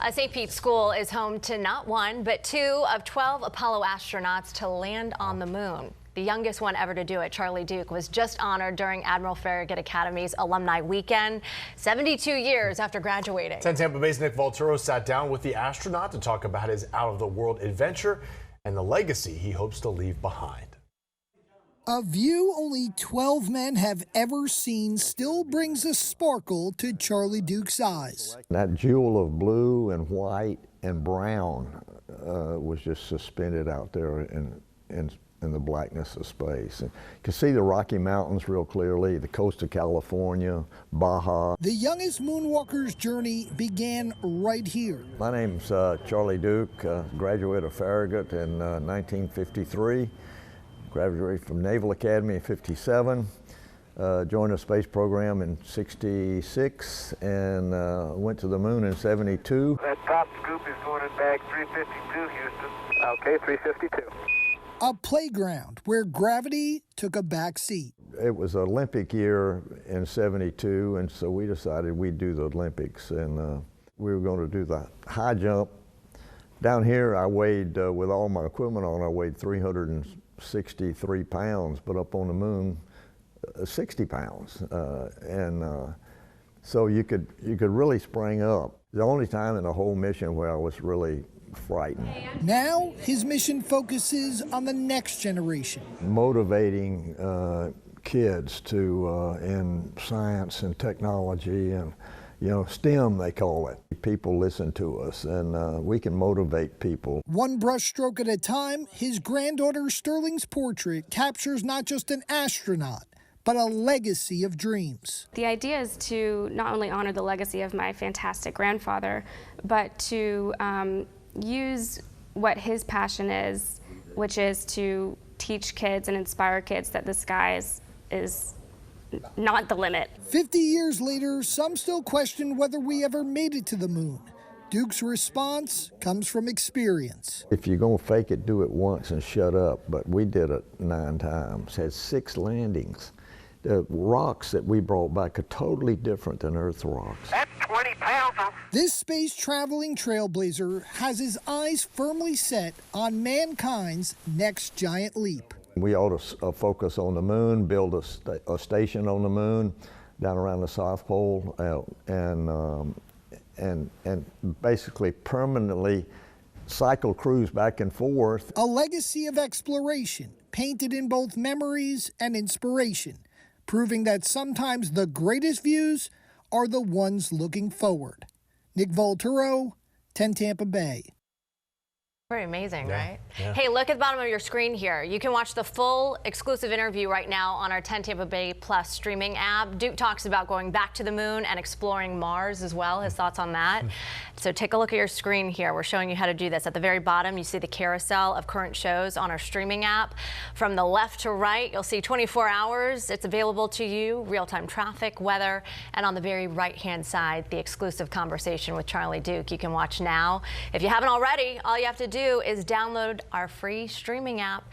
St. Pete's School is home to not one, but 2 of 12 Apollo astronauts to land on the moon. The youngest one ever to do it, Charlie Duke, was just honored during Admiral Farragut Academy's alumni weekend, 72 years after graduating. 10 Tampa Bay's Nick Volturo sat down with the astronaut to talk about his out-of-the-world adventure and the legacy he hopes to leave behind. A view only 12 men have ever seen still brings a sparkle to Charlie Duke's eyes. That jewel of blue and white and brown was just suspended out there in the blackness of space. And you can see the Rocky Mountains real clearly, the coast of California, Baja. The youngest moonwalker's journey began right here. My name's Charlie Duke, graduate of Farragut in 1953. Graduated from Naval Academy in 57, joined the space program in 66, and went to the moon in 72. That top scoop is going in bag 352, Houston. Okay, 352. A playground where gravity took a back seat. It was Olympic year in 72, and so we decided we'd do the Olympics, and we were going to do the high jump. Down here, I weighed, with all my equipment on, I weighed 363 pounds, but up on the moon, 60 pounds. So you could really spring up. The only time in the whole mission where I was really frightened. Now his mission focuses on the next generation. Motivating kids to in science and technology and STEM they call it. People listen to us and we can motivate people. One brushstroke at a time, his granddaughter Sterling's portrait captures not just an astronaut, but a legacy of dreams. The idea is to not only honor the legacy of my fantastic grandfather, but to use what his passion is, which is to teach kids and inspire kids that the sky is not the limit. 50 years later, some still question whether we ever made it to the moon. Duke's response comes from experience. If you're gonna fake it, do it once and shut up. But we did it 9 times, had 6 landings. The rocks that we brought back are totally different than Earth rocks. That's 20 pounds. This space-traveling trailblazer has his eyes firmly set on mankind's next giant leap. We ought to focus on the moon, build a station on the moon down around the South Pole, and basically permanently cycle crews back and forth. A legacy of exploration, painted in both memories and inspiration, proving that sometimes the greatest views are the ones looking forward. Nick Volturo, 10 Tampa Bay. Pretty amazing, yeah, right? Yeah. Hey, look at the bottom of your screen here. You can watch the full exclusive interview right now on our 10 Tampa Bay Plus streaming app. Duke talks about going back to the moon and exploring Mars as well, his thoughts on that. So take a look at your screen here. We're showing you how to do this. At the very bottom, you see the carousel of current shows on our streaming app. From the left to right, you'll see 24 hours. It's available to you, real-time traffic, weather, and on the very right-hand side, the exclusive conversation with Charlie Duke. You can watch now. If you haven't already, all you have to do is download our free streaming app.